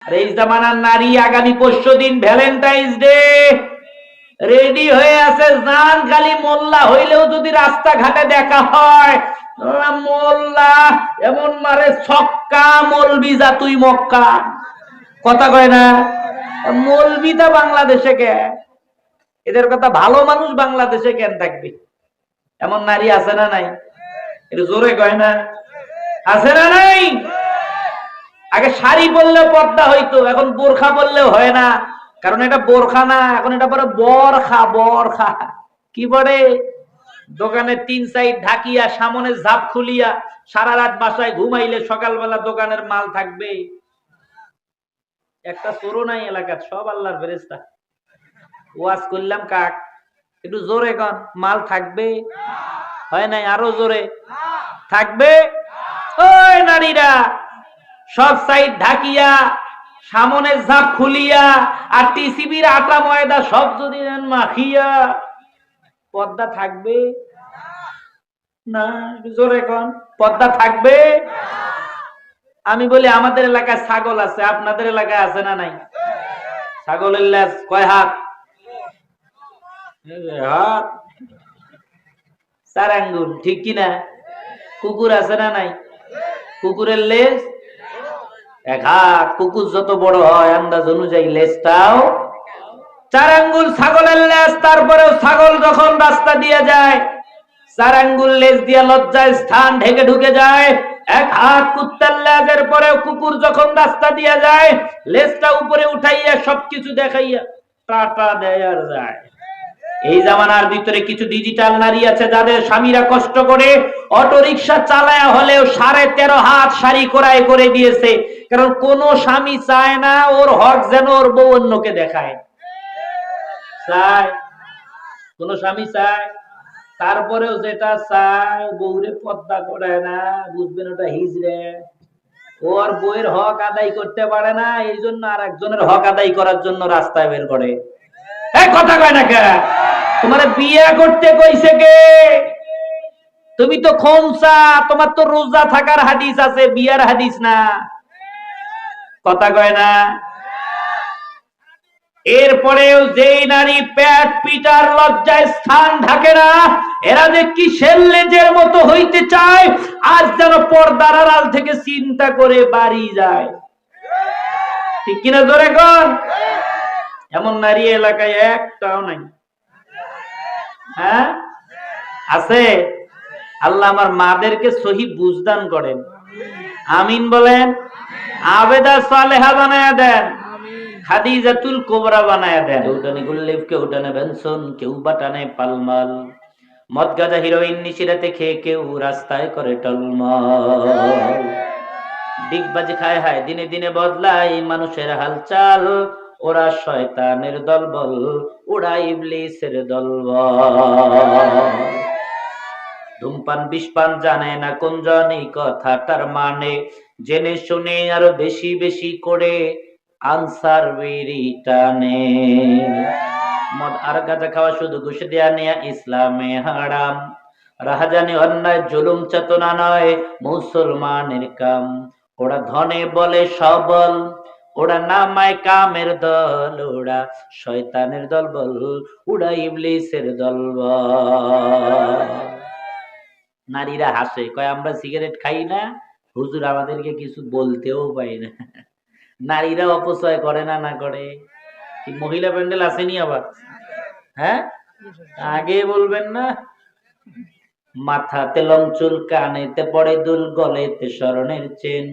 আর এই জামানার নারী আগামী পরশু দিন ভ্যালেন্টাইন্স ডে রেডি হয়ে আছে, জান খালি মোল্লা হইলেও যদি রাস্তাঘাটে দেখা হয়, মোল্লা এমন মারে ছক্কা, মলবি যা তুই মক্কা। কথা কয় না? মলবিটা বাংলাদেশে কে? এদের কথা ভালো মানুষ বাংলাদেশে কেন থাকবে? এমন নারী আছে না নাই? এটা জোরে কয় না? আছে না নাই? আগে শাড়ি পরলেও পর্দা হইতো, এখন বোরখা পরলেও হয় না। কারণ এটা বোরখা না, এখন এটা পরে বরখা। বরখা কি পরে? দোকানের 3 সাইড ঢাকিয়া, সামনে ঝাপ খুলিয়া, সারা রাত বাসায় ঘুমাইলে সকালবেলা দোকানের মাল থাকবে। একটা চোরও নাই এলাকার, সব আল্লাহর ফেরেশতা। ওয়াজ করলাম কাক, একটু জোরে কন। মাল থাকবে? হয় নাই? আরো জোরে থাকবে। ওই নারীরা সব সাইড ঢাকিয়া, সামনের ঝাপ খুলিয়া, আর টিসিবির আটা ময়দা সব যদি মাখিয়া, পর্দা থাকবে না? জোরে কোন পর্দা থাকবে? আমি বলি আমাদের এলাকায় ছাগল আছে, আপনাদের এলাকায় আছে না নাই? ছাগলের লেজ কয় হাত? 4 আঙ্গুল, ঠিক কিনা? কুকুর আছে না নাই? কুকুরের লেজ 1 হাত। কুকুর যত বড় হয় আন্দাজ অনুযায়ী লেজটাও 4 আঙ্গুল ছাগলের লেজ। তারপরেও ছাগল যখন রাস্তা দিয়ে যায়, 4 আঙ্গুল লেজ দিয়ে লজ্জায় স্থান ঢেকে ঢুকে যায়। 1 হাত কুত্তার লেজের পরেও কুকুর যখন রাস্তা দিয়ে যায়, লেজটা উপরে উঠাইয়া সবকিছু দেখাইয়া টাটা দেয় আর যায়। এই জামানার ভিতরে কিছু ডিজিটাল নারী আছে যাদের স্বামীরা কষ্ট করে অটো রিক্সা চালায়া হলেও 13.5 হাত শাড়ি কোরাই করে দিয়েছে। কারণ কোন স্বামী চায় না ওর হক যেন ওর বউ অন্যকে দেখায়। চায়? কোন স্বামী চায়? তারপরেও যেটা চায়, বউরে পর্দা করে না, বুঝবেন ওটা হিজড়ে। ওর বউয়ের হক আদায় করতে পারে না, এই জন্য আর একজনের হক আদায় করার জন্য রাস্তায় বের করে। কথা কয় না কে? তোমার বিয়ে করতে কইছে কে? তুমি তো খোমসা, তোমার তো রোজা থাকার হাদিস আছে, বিয়ার হাদিস না। কথা কয় না? এরপরেও যেই নারী পেট পিটার লজ্জায় স্থান ঢাকে না, এরা যে কিসের লেজের মতো হইতে চায়, আজ যেন পর্দার আড়াল থেকে চিন্তা করে বাড়ি যায়। ঠিক কিনা? জোরে কর। এমন নারী এলাকায় একটাও নাই। হ্যাঁ আছে? আল্লাহ আমার মাদেরকে সহি বুঝদান করেন, আমিন বলেন। আবেদা সালেহা বানায়া দেন, খাদিজাতুল কুবরা বানায়া দেন। উঠানে গুল্লিফ, কেউ উঠানে বেনসন, কেউ বাটানে পালমাল, মদ গাঁজা হিরোইন নিশিরাতে খেয়ে কেউ রাস্তায় করে টলমল। ডিগবাজি খায় হায়, দিনে দিনে বদলায় মানুষের হালচাল। ওরা শয়তানের দলবল, ওরা ইবলিসের দলবল। ধূমপান বিষপান জানে না কোন জনই কথাটার মানে, জেনে শুনে আরো বেশি বেশি করে আনসার বেরি টানে। মদ আর গাঁজা খাওয়া শুধু ঘুষ দেয়া নেয়া ইসলামে হারাম। রাহাজানি অন্যায় জুলুম চেতনা নয় মুসলমানের কাম। ওরা ধনে বলে সবল, ওরা নামায় কামের দল, ওরা শয়তানের দল বল, ওরা ইবলিসের দল বল। নারীরা হাসে, কয় আমরা সিগারেট খাই না, হুজুর আমাদেরকে কিছু বলতেও পাই না। নারীরা অপচয় করে না? না করে? কি মহিলা প্যান্ডেল আসেনি আবার? হ্যাঁ, আগে বলবেন না। মাথাতে লং চুল, কানেতে পড়ে দুল, গলেতে স্বর্ণের চেন,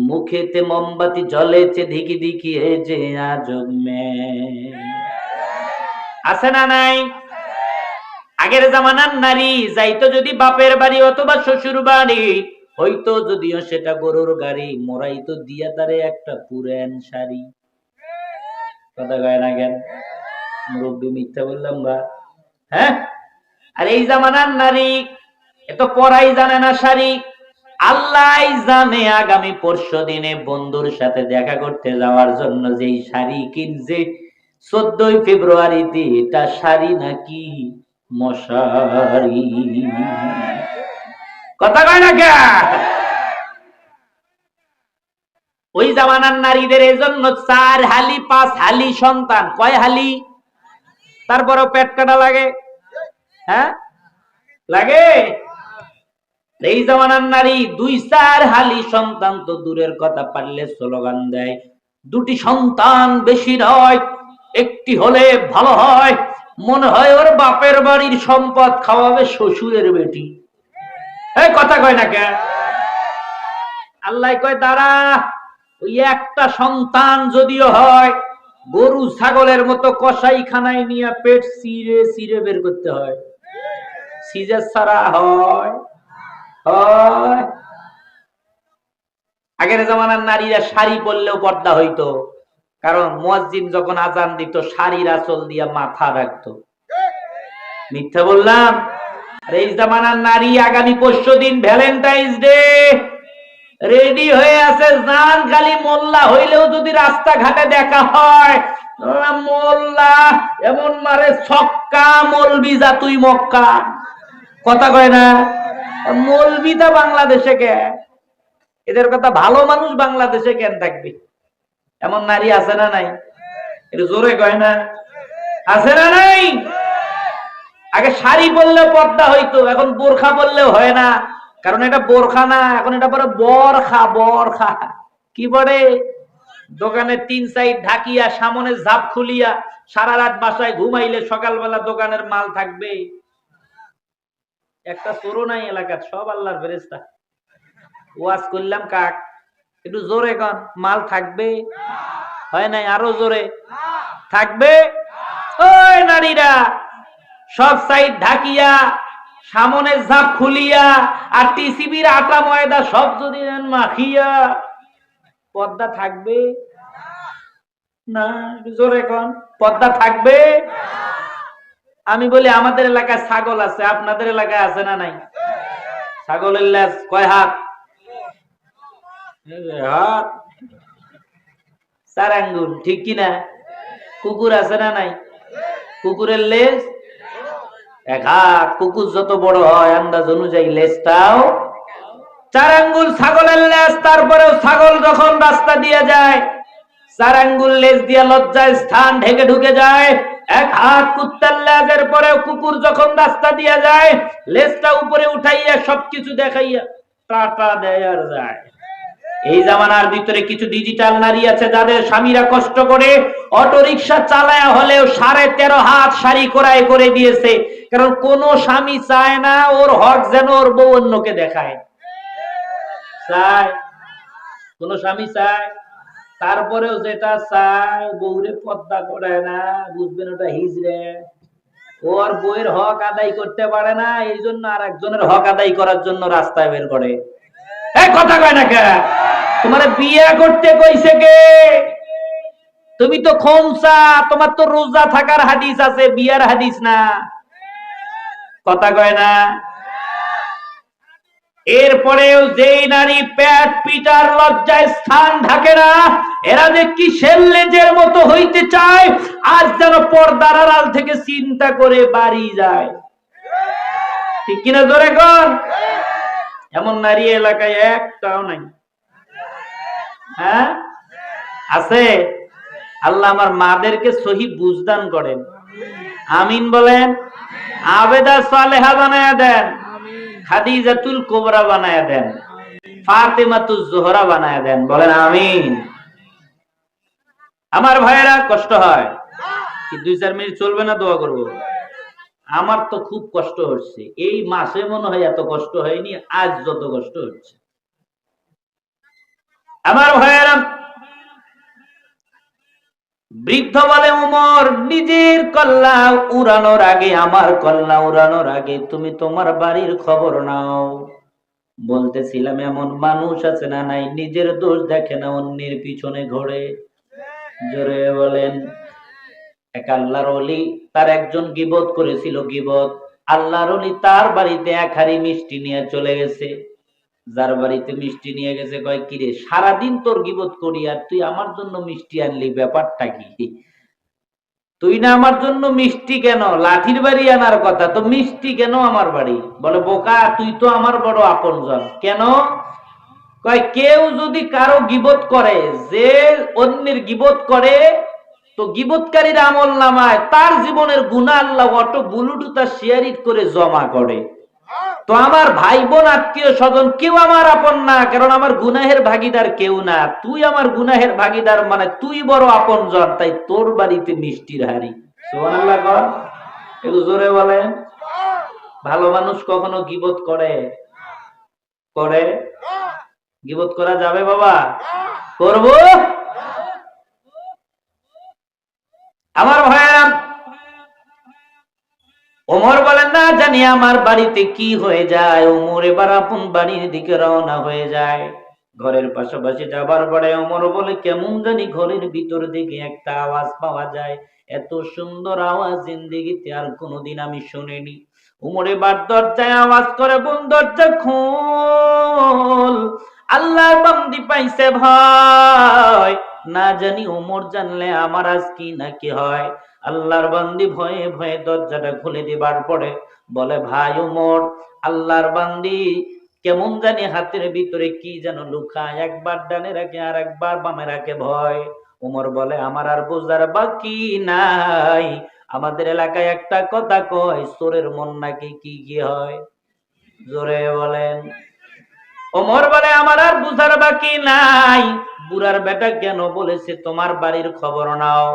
মুখেতে মোমবাতি জ্বলেছে ধিকি ধিকি, এ যে আজব মেয়ে। আছে না নাই? আগের জামানার নারী যাইতো যদি বাপের বাড়ি অথবা শ্বশুর বাড়ি, হইতো যদিও সেটা গরুর গাড়ি, মোরাইতো দিয়া তারে একটা পুরান শাড়ি। কথা কয় না কেন? মুরব্বী মিথ্যা বললাম বা? হ্যাঁ। আর এই জামানার নারী এত পরাই জানে না শাড়ি। আল্লাহ জানে আগামী পরশু দিনে বন্ধুর সাথে দেখা করতে যাওয়ার জন্য যেই শাড়ি কিনছে 14 ফেব্রুয়ারিতে, এটা শাড়ি নাকি মশারি? কথা কয় না কে? ওই জামানার নারীদের এজন্য 4 হালি 5 হালি সন্তান। কয় হালি? তারপরেও পেট কাটা লাগে। হ্যাঁ লাগে। এই জামানার নারী 2-4 হালি সন্তান তো দূরের কথা, পারলে স্লোগান দেয় 2টি সন্তান বেশি নয়, 1টি হলে ভালো হয়। মনে হয় ওর বাপের বাড়ির সম্পদ খাওয়াবে শ্বশুরের বেটি। এই কথা কয় না কেন? আল্লাহ কয় দাঁড়া, ওই একটা সন্তান যদিও হয়, গরু ছাগলের মতো কসাইখানায় নিয়ে পেট চিরে চিরে বের করতে হয়। সিজার ছাড়া হয়? আগের জামানার নারীরা শাড়ি পরলেও পর্দা হইতো, কারণ মুয়াজ্জিন যখন আজান দিত শাড়ির আঁচল দিয়া মাথা রাখতো। মিথ্যা বললাম? আর এই জামানার নারী আগামী পরশুদিন ভ্যালেন্টাইন্স ডে, রেডি হয়ে আছে। জান খালি মোল্লা হইলেও যদি রাস্তাঘাটে দেখা হয়, মোল্লা এমন মারে ছক্কা, মলবি যা তুই মক্কা। কথা কয় না? মলবিটা বাংলাদেশে কে? এদের কথা ভালো মানুষ বাংলাদেশে কেন থাকবে? এমন নারী আছে না নাই? এটা জোরে কয় না? আছে না নাই? আগে শাড়ি পরলেও পর্দা হইতো, এখন বোরখা পরলেও হয় না। কারণ এটা বোরখা না, এখন এটা পরে বরখা। বরখা কি পরে? দোকানে 3 সাইড ঢাকিয়া, সামনে ঝাপ খুলিয়া, সারা রাত বাসায় ঘুমাইলে সকালবেলা দোকানের মাল থাকবে। একটা চোরও নাই এলাকার, সব আল্লাহর ফেরেশতা। ওয়াজ করলাম কাক, একটু জোরে কন। মাল থাকবে? হয় নাই? আরো জোরে থাকবে। ওই নারীরা সব সাইড ঢাকিয়া, সামনে ঝাপ খুলিয়া, আর টিসিবির আটা ময়দা সব যদি মাখিয়া, পর্দা থাকবে না? জোরে কন, পর্দা থাকবে? আমি বলি আমাদের এলাকায় ছাগল আছে, আপনাদের এলাকায় আছে না নাই? ছাগলের লেজ কয় হাত? 4 আঙ্গুল, ঠিক কিনা? কুকুর আছে না নাই? কুকুরের লেজ 1 হাত। কুকুর যত বড় হয় আন্দাজ অনুযায়ী লেজটাও 4 আঙ্গুল ছাগলের লেজ। তারপরেও ছাগল যখন রাস্তা দিয়ে যায়, 4 আঙ্গুল লেজ দিয়ে লজ্জায় স্থান ঢেকে ঢুকে যায়। 1 হাত কুত্তার লেজের পরেও কুকুর যখন রাস্তা দিয়ে যায়, লেজটা উপরে উঠাইয়া সবকিছু দেখাইয়া টাটা দেয় আর যায়। এই জামানার ভিতরে কিছু ডিজিটাল নারী আছে যাদের স্বামীরা কষ্ট করে অটো রিক্সা চালায়া হলেও 13.5 হাত শাড়ি কোরাই করে দিয়েছে, কারণ কোন স্বামী চায় না ওর হক যেন ওর বউ অন্যকে দেখায়। চায়? কোন স্বামী চায়? তারপরেও যেটা চায়, বউরে পর্দা করে না, বুঝবেন ওটা হিজড়ে। ওর বউয়ের হক আদায় করতে পারে না, এই জন্য আর একজনের হক আদায় করার জন্য রাস্তায় বের করে। কথা কয় না কে? তোমার বিয়ে করতে কইছে কে? তুমি তো খোমসা, তোমার তো রোজা থাকার হাদিস আছে, বিয়ার হাদিস না। কথা কয় না? এরপরেও যেই নারী পেট পিটার লজ্জায় স্থান ঢাকে না, এরা যে কিসের লেজের মতো হইতে চায়, আজ যেন পর্দার আড়াল থেকে চিন্তা করে বাড়ি যায়। ঠিক কিনা? জোরে কন। এমন নারী এলাকায় একটাও নাই। হ্যাঁ আছে? আল্লাহ আমার মাদেরকে সহি বুঝদান করেন, আমিন বলেন। আবেদা সালেহা বানায়া দেন, খাদিজাতুল কুবরা বানায়া দেন, ফাতেমাতুজ জোহরা বানায়া দেন, বলেন আমিন। আমার ভাইয়েরা কষ্ট হয় কি? 2-4 মিনিট চলবে না? দোয়া করব। আমার তো খুব কষ্ট হচ্ছে, এই মাসে মনে হয় এত কষ্ট হয়নি আজ যত কষ্ট হচ্ছে। আমার ভাইয়েরা, বৃদ্ধ বলে উমর, নিজের কল্লা উড়ানোর আগে, আমার কল্লা উড়ানোর আগে তুমি তোমার বাড়ির খবর নাও। বলতেছিলাম এমন মানুষ আছে না নাই, নিজের দোষ দেখে না, অন্যের পিছনে ঘোরে। জোরে বলেন। এক আল্লাহর ওলি, তার একজন গীবত করেছিল, গীবত। আল্লাহর ওলি তার বাড়িতে 1 হাঁড়ি মিষ্টি নিয়ে চলে গেছে। যার বাড়িতে মিষ্টি নিয়ে গেছে কয়, কিরে সারাদিন তোর গীবত করি আর তুই আমার জন্য মিষ্টি আনলি, ব্যাপারটা কি? তুই না আমার জন্য মিষ্টি কেন? লাঠির বাড়ি আনার কথা, তো মিষ্টি কেন আমার বাড়ি? বলে বোকা, তুই তো আমার বড় আপনজন। কেন? কয় কেউ যদি কারো গীবত করে, যে অন্যের গীবত করে, তো গীবতকারীর আমল নামায় তার জীবনের গুনাহ আল্লাহ অটো বুলুটুতা শেয়ারিট করে জমা করে। তো আমার ভাই বোন আত্মীয় স্বজন কেউ আমার আপন না, কারণ আমার গুনাহের ভাগিদার কেউ না। তুই আমার গুনাহের ভাগিদার, মানে তুই বড় আপন জন, তাই তোর বাড়িতে মিষ্টির হাড়ি। সুবহানাল্লাহ কর, একটু জোরে বলেন। ভালো মানুষ কখনো গীবত করে? করে? গীবত করা যাবে বাবা? করব? আমার ভাইয়েরা, ওমর বলেন না জানি আমার বাড়িতে কি হয়ে যায়। ওমর এবার আপন বাড়ির দিকে রওনা হয়ে যায়। ঘরের পাশাপাশি যাবার পরে ওমর বলে, কেমন জানি ঘরের ভিতর দিকে একটা আওয়াজ পাওয়া যায়। এত সুন্দর আওয়াজ জিন্দেগিতে আর কোনোদিন আমি শুনিনি। ওমর এবার দরজায় আওয়াজ করে, বোন দরজা খোল, আল্লাহর বান্দি পাইছে ভয়। না জানি ওমর জানলে আমার আজ কি না কি হয়। আল্লাহর বান্দি ভয়ে ভয়ে দরজাটা খুলে দিবার পরে বলে, ভাই ওমর, আল্লাহর বান্দি কেমন জানি হাতের ভিতরে কি যেন লুকায়, একবার ডানে রাখে আর একবার বামে রাখে ভয়। ওমর বলে, আমার আর বোঝার বাকি নাই। আমাদের এলাকায় একটা কথা কয়, চোরের মন নাকি কি কি হয়? জোরে বলেন। ওমর বলে, আমার আর বুঝার বাকি নাই। বুড়ার বেটা কেন বলেছে তোমার বাড়ির খবর নাও।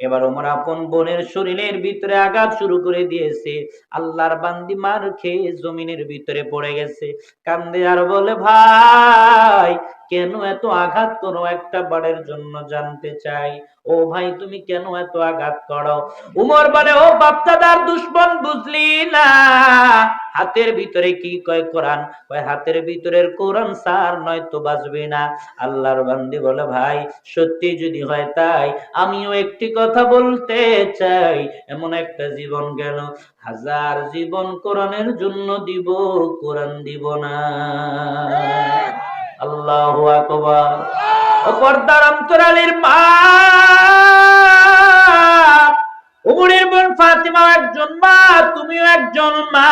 এবার ওমর আপন বোনের শরীরের ভিতরে আঘাত শুরু করে দিয়েছে। আল্লাহর বান্দি মার খেয়ে জমিনের ভিতরে পড়ে গেছে, কান্দে আর বলে, ভাই কেন এত আঘাত করো, একটা বারের জন্য জানতে চাই। ও ভাই তুমি কেন এত আঘাত করো? উমর বলে, ও বাপদাদার দুশ্মন বুঝলি না, হাতের ভিতরে কি কয় কোরআন, কয় হাতের ভিতরের কোরআন সার নয় তো বাঁচবে না। আল্লাহর বান্দি বলে, ভাই সত্যি যদি হয় তাই আমিও একটি কথা বলতে চাই। এমন একটা জীবন গেল, হাজার জীবন কোরআনের জন্য দিব, কোরআন দিব না। আল্লাহু আকবার। ও পর্দার অন্তরালের মা, উমরের বোন ফাতিমা একজন মা, তুমিও একজন মা।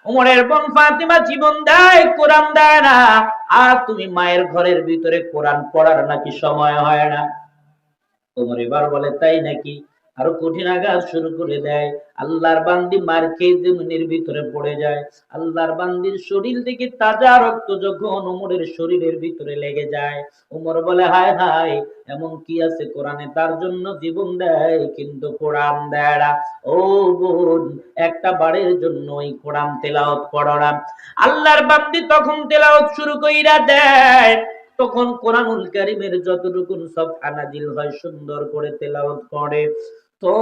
উমরের বোন ফাতিমা জীবন দেয়, কোরআন দেয় না, আর তুমি মায়ের ঘরের ভিতরে কোরআন পড়ার নাকি সময় হয় না। উমর এবার বলে, তাই নাকি? আরো কঠিন আঘাত শুরু করে দেয়। আল্লাহর বান্দি মার খেয়ে জমিনের ভিতরে পড়ে যায়। আল্লাহর বান্দির শরীর থেকে তাজা রক্ত যখন উমরের শরীরের ভিতরে লেগে যায়, উমর বলে, হায় হায়, এমন কি আছে কোরআনে তার জন্য জীবন দেয় কিন্তু কোরআন দেয় না? ও বোন, একটা বারের জন্য ওই কোরআন তেলাওয়াত করো না। আল্লাহর বান্দি তখন তেলাওয়াত শুরু কইরা দেয়। তখন কোরআনুল কারীমের যতটুকু সফহা নাজিল হয় সুন্দর করে তেলাওয়াত করে। তো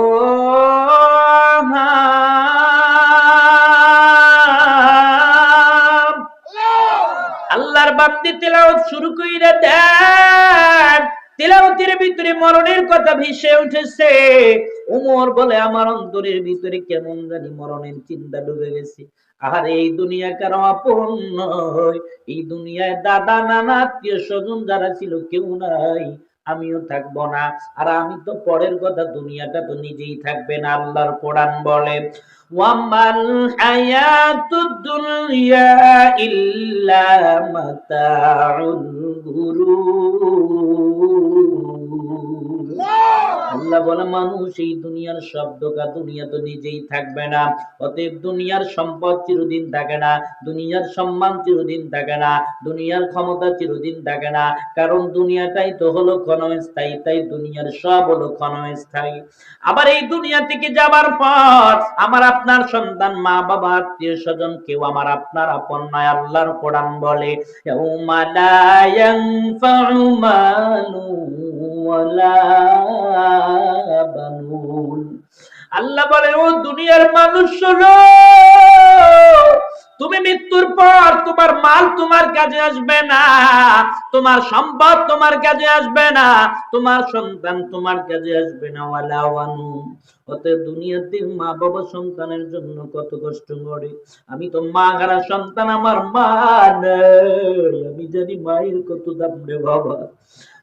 আল্লাহর বান্দি তেলাওয়াত শুরু কইরা দেন। তেলাওয়াতের ভিতরে মরণের কথা ভেসে উঠেছে। ওমর বলে, আমার অন্তরের ভিতরে কেমন জানি মরণের চিন্তা ঢুকে গেছে। আর এই দুনিয়া কারো আপন নয়, এই দুনিয়ায় দাদা নানা আত্মীয় স্বজন যারা ছিল কেউ নাই, আমিও থাকবো না। আর আমি তো পরের কথা, দুনিয়াটা তো নিজেই থাকবে না। আল্লাহর কোরআন বলে, ওয়ামাল হায়াতুদ দুনিয়া ইল্লা মাতাউল গুরুর। আল্লাহ বলে, মানুষ এই দুনিয়ার শব্দটা, দুনিয়া তো নিজেই থাকবে না। অতএব দুনিয়ার সম্পদ চিরদিন থাকে না, দুনিয়ার সম্মান চিরদিন থাকে না, দুনিয়ার ক্ষমতা চিরদিন থাকে না। কারণ দুনিয়াটাই তো হলো ক্ষণস্থায়ী, তাই দুনিয়ার সব হলো ক্ষণস্থায়ী। আবার এই দুনিয়া থেকে যাবার পর আমার আপনার সন্তান, মা বাবা, আত্মীয় স্বজন কেউ আমার আপনার আপন নয়। আল্লাহর কোরআন বলে, ইয়াউমা লা ইয়ানফাউ মালু ওয়ালা বানুন। আল্লাহ বলে, ও দুনিয়ার মানুষ শোনো, তুমি মৃত্যুর পর তোমার মাল তোমার কাজে আসবে না, তোমার সম্পদ তোমার কাজে আসবে না, তোমার সন্তান তোমার কাজে আসবে না। ওয়ালা বানুন। অতএব দুনিয়াতে মা বাবা সন্তানের জন্য কত কষ্ট করে। আমি তো মা হারা সন্তান, আমার মা নাই, আমি জানি মায়ের কত দাম রে বাবা।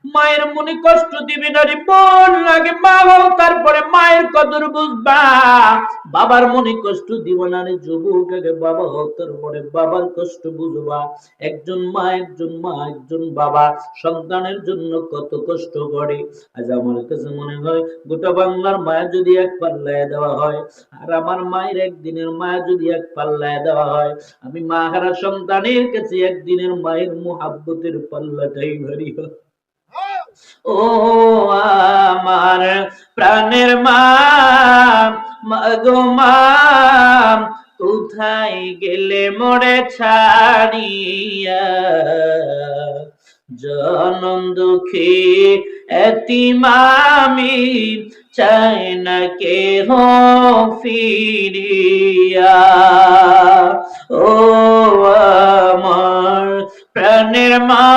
মায়ের মনে কষ্ট দিবি না রে বোন, আগে মা হও তারপরে মায়ের কদর বুঝবা। বাবার মনে কষ্ট দিব না রে যুবক, আগে বাবা হও তারপরে বাবার কষ্ট বুঝবা। একজন মা, একজন মা, একজন বাবা সন্তানের জন্য কত কষ্ট করে। আজ আমার কাছে মনে হয় গোটা বাংলার মায়া যদি এক পাল্লায় দেওয়া হয়, আর আমার মায়ের একদিনের মায়া যদি এক পাল্লায় দেওয়া হয়, আমি মা হারা সন্তানের কাছে একদিনের মায়ের মুহাব্বতের পাল্লাটাই ভারী হয়। ও আমার প্রাণের মা, মাগো মা, কোথায় গেলে মোরে ছাড়িয়া, জনম দুঃখী এতিম আমি, চাই না কেহ ফিরিয়া। ও আমার প্রাণের মা,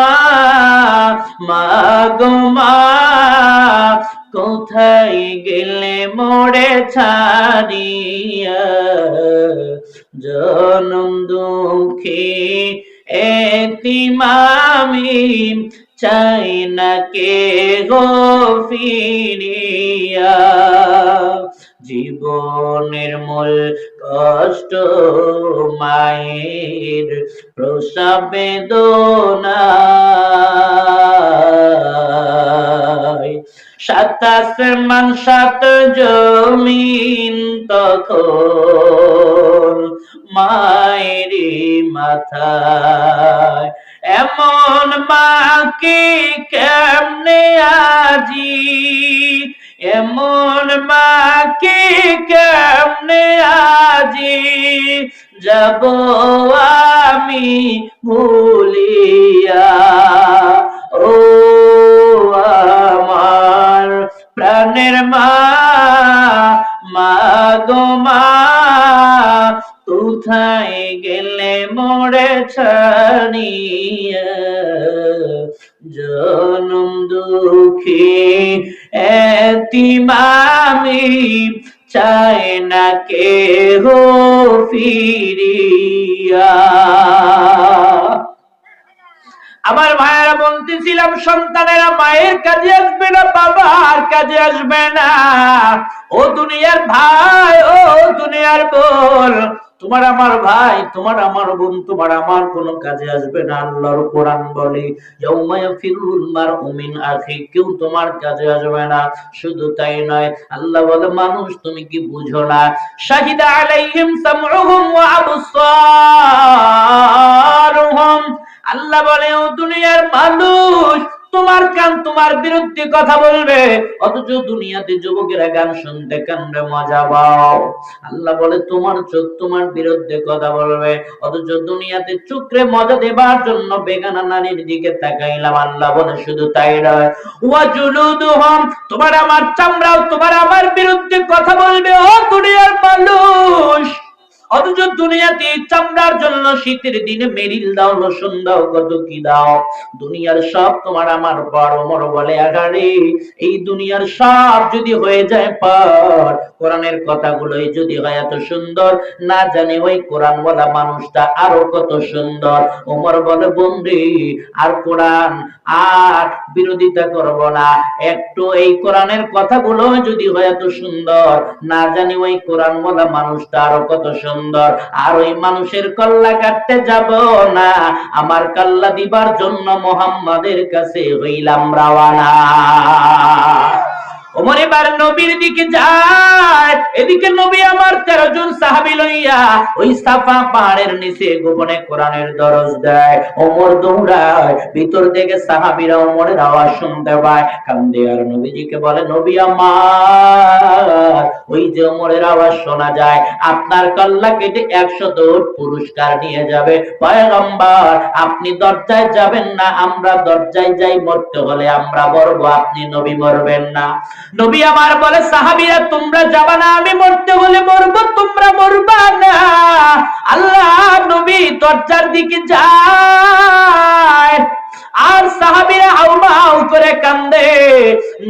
মাগো মা, কোথায় গেলে মোরে ছাড়িয়া, জনম দুঃখী এতিম আমি, চাই না কেহ ফিরিয়া। জীবনের মূল কষ্ট মায়ের প্রসব বেদনায়, সাত আসমান সাত জমিন তখন মায়েরই মাথায়। এমন মাকে কেমনে আজি, এমন মাকে কেমনে আজি যাব আমি ভুলিয়া। ও আমার প্রাণের মা, মাগো মা, কোথায় গেলে মোরে ছাড়িয়া, জনম দুঃখী এতিম আমি, চাই না কেহ ফিরিয়া। আমার ভাইয়েরা বলতেছিলাম, সন্তানেরা মায়ের কাজে আসবে না, বাবার কাজে আসবে না। ও দুনিয়ার ভাই, ও দুনিয়ার বোন, তোমার আমার ভাই, তোমার আমার বোন, তোমার আমার কোনো কাজে আসবে না। আল্লাহর কোরআন বলে ইয়াউমা ইয়াফিরুল মারউ মিন আখি, কেউ তোমার কাজে আসবে না। শুধু তাই নয়, আল্লাহ বলে মানুষ তুমি কি বুঝো না, শাহিদা আলাইহিম সামউহুম ওয়া আবসারুহুম, আল্লাহ বলে ও দুনিয়ার মানুষ, তোমার কান তোমার বিরুদ্ধে কথা বলবে, অথচ দুনিয়াতে যুবকেরা গান শুনতে কান্দে মজা পাও। আল্লাহ বলে তোমার চোখ তোমার বিরুদ্ধে কথা বলবে, অথচ দুনিয়াতে চোখে মজা দেবার জন্য বেগানা নারীর দিকে তাকাইলাম। আল্লাহ বলে শুধু তাই নয়, ওয়া জুলুদুহুম, তোমার আমার চামড়াও তোমার আমার বিরুদ্ধে কথা বলবে। ও দুনিয়ার মানুষ, অথচ দুনিয়াতে চামড়ার জন্য শীতের দিনে মেরিল দাও, লোশন দাও, কত কি দাও। দুনিয়ার সব তোমার আমার বড় বড় বলে, আগারে এই দুনিয়ার সব যদি হয়ে যায় পার, কোরআনের কথাগুলোই যদি হয় এত সুন্দর, না জানে ওই কোরআন বলা মানুষটা আরো কত সুন্দর। ওমর বলে বন্ধু, আর কোরআন আর বিরোধিতা করব না, একটু এই কোরআনের কথাগুলো যদি হয় এত সুন্দর, না জানি ওই কোরআন বলা মানুষটা আরো কত সুন্দর। আর ওই মানুষের কল্লা কাটতে যাব না, আমার কল্লা দিবার জন্য মুহাম্মাদের কাছে হইলাম রাওয়ানা। ওমর এবার নবীর দিকে যায়, এদিকে নবী আমার 13 জন সাহাবী লইয়া ওই সাফা পাহাড়ের নিচে গোপনে কোরআনের দরজ দেয়। ওমর দৌড়ায়, ভিতর থেকে সাহাবীরা ওমরের আওয়াজ শুনতে পায়, কান্দে আর নবীজিকে বলে, নবী আমার, ওই যে ওমরের আওয়াজ শোনা যায়, আপনার কল্লা কেটে 100 উট পুরস্কার নিয়ে যাবে। পয়গম্বর আপনি দরজায় যাবেন না, আমরা দরজায় যাই, মরতে হলে আমরা মরবো, আপনি নবী মরবেন না। নবী আমার বলে, সাহাবীরা তোমরা যাবা না, আমি মরতে হলে মরবো, তোমরা মরবা না। আল্লাহ নবী দরজার দিকে যায়, আর সাহাবীরা হাউমাউ করে কান্দে।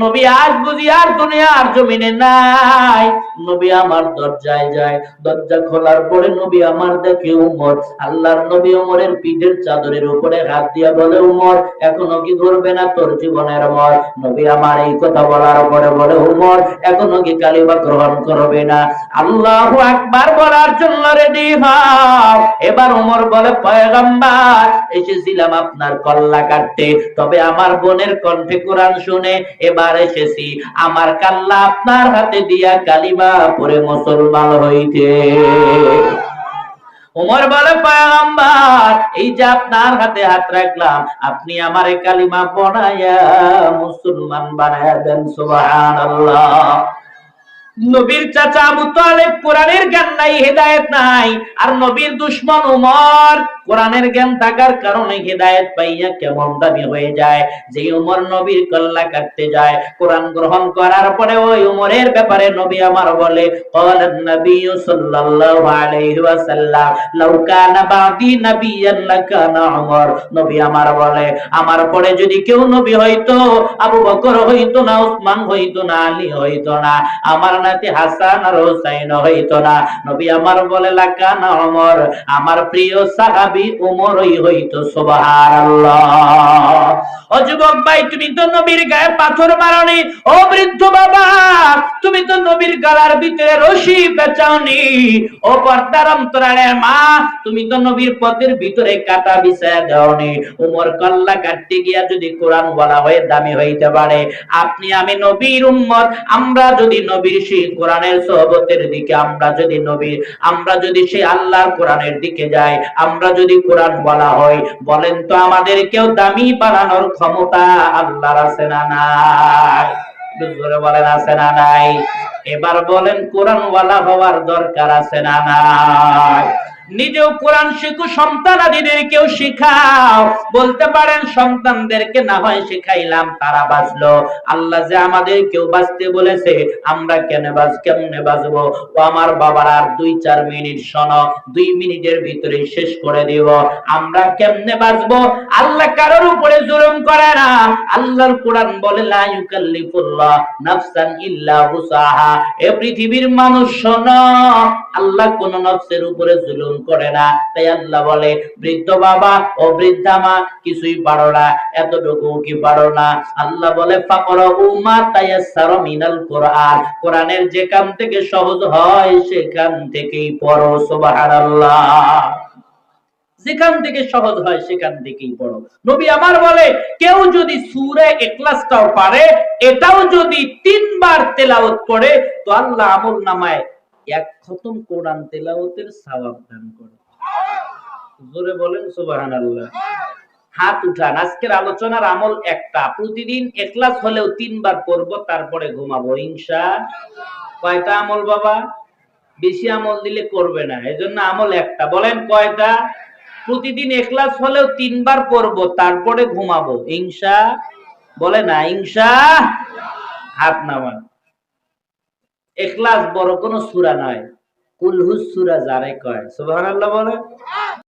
নবী আজ বুঝি আর দুনিয়ার জমিনে নাই। নবী আমার দরজায় যায়, দরজা খোলার পরে নবী আমার দেখে উমর। আল্লাহর নবী উমরের পিঠের চাদরের উপরে হাত দিয়া বলে, উমর এখনো কি ধরবে না তোর জীবনের মর? নবী আমার এই কথা বলার পরে বলে, উমর এখনো কি কালিমা গ্রহণ করবে না? আল্লাহু আকবার বলার জন্য রেডি হও। এবার উমর বলে, পয়গম্বর এসেছিলাম আপনার কল্লা কাটতে, তবে আমার বোনের কণ্ঠে কোরআন শুনে এবার এসেছি আমার কাল্লা আপনার হাতে দিয়া কালিমা পড়ে মুসলমান হইতে। উমর বলে, পয়গম্বর এই যে আপনার হাতে হাত রাখলাম, আপনি আমারে কালিমা পড়াইয়া মুসলমান বানায়া দেন। সুবহানাল্লাহ। নবীর চাচা আবু তালেব কোরআনের জ্ঞান নাই, হেদায়েত নাই, আর নবীর দুশমন উমর কোরআনের জ্ঞান থাকার কারণে হেদায়েত পাইয়া কেমন দামি হয়ে যায়। যে উমর নবীর কল্লা কাটতে যায়, কোরআন গ্রহণ করার পরে ওই উমরের ব্যাপারে নবী আমার বলে, ক্বালান নবী সাল্লাল্লাহু আলাইহি ওয়াসাল্লাম লাউ কানা বাদি নাবিয়ান লাকানা উমর। নবী আমার বলে, আমার পরে যদি কেউ নবী হইতো, আবু বকর হইতো না, উসমান হইতো না, আলী হইতো না, আমার নাতি হাসান আর হুসাইন হইতো না। নবী আমার বলে, লাকানা উমর, আমার প্রিয় সাহাবী উমরই হইতো। সুবহানাল্লাহ। ও যুবক ভাই, তুমি তো নবীর গায়ে পাথর মারনি। ও বৃদ্ধ বাবা, তুমি তো নবীর গলার ভিতরে রশি পেঁচাওনি। ও পর্দার অন্তরালের মা, তুমি তো নবীর পথের ভিতরে কাটা বিছায়া দাওনি। উমর কল্লা কাটতে গিয়া যদি কোরআন বলা হয়ে দামি হইতে পারে, আপনি আমি নবীর উম্মত, আমরা যদি নবীর সেই কোরআনের সোহবতের দিকে, আমরা যদি সেই আল্লাহর কোরআনের দিকে যাই, আমরা যদি কোরআন বলা হয়, বলেন তো আমাদের কেউ দামি বানানোর ক্ষমতা আল্লাহর আছে না নাই? জোরে বলেন, আছে না নাই? এবার বলেন, কোরআন ওয়ালা হওয়ার দরকার আছে না নাই? নিজেও কোরআন শিখো, সন্তানাদিদেরকেও শিখাও। বলতে পারেন সন্তানদেরকে না হয় শিখাইলাম, তারা বাঁচলো, আল্লাহ যে আমাদের কেউ বাঁচতে বলেছে, আমরা কেমনে বাঁচবো? ও আমার বাবার, আর 2-4 মিনিট শোনো, 2 মিনিটের ভিতরে শেষ করে দিব। আমরা কেমনে বাঁচবো? আল্লাহ কারোর উপরে জুলুম করে না। আল্লাহর কোরআন বলে, লা ইউকাল্লিফুল্লাহ নাফসান ইল্লা উসাহা। এ পৃথিবীর মানুষ শোনো, আল্লাহ কোন নফসের উপরে জুলুম করে না। তাই আল্লাহ বলে, বৃদ্ধ বাবা ও বৃদ্ধা মা, কিছুই পারো না, এতটুকু কি পারো না? আল্লাহ বলে, ফাকরাউ মা তায়াসসারা মিনাল কোরআন, কোরআনের যেখান থেকে সহজ হয় সেখান থেকেই পড়ো। সুবহানাল্লাহ। যেখান থেকে সহজ হয় সেখান থেকেই পড়ো। নবী আমার বলে, কেউ যদি সূরা ইখলাসটাও পারে, এটাও যদি 3 বার তেলাওয়াত করে, তো আল্লাহ আমলনামায় 1 খতম কোরআন তেলাওয়াতের সওয়াব দান করে। জোরে বলেন সুবহানাল্লাহ। হাত উঠান। আজকের আলোচনার আমল একটা, প্রতিদিন ইখলাস হলেও 3 বার পড়ব, তারপরে ঘুমাবো ইনশাআল্লাহ। কয়টা আমল বাবা? বেশি আমল দিলে করবে না, এজন্য আমল একটা। বলেন কয়টা? প্রতিদিন ইখলাস হলেও 3 বার পড়ব, তারপরে ঘুমাবো ইনশাআল্লাহ। বলে না ইনশাআল্লাহ? হাত নামান। ইখলাস বড় কোনো সূরা নয়, কুল হুস সূরা যারে কয়। সুবহানাল্লাহ বলে।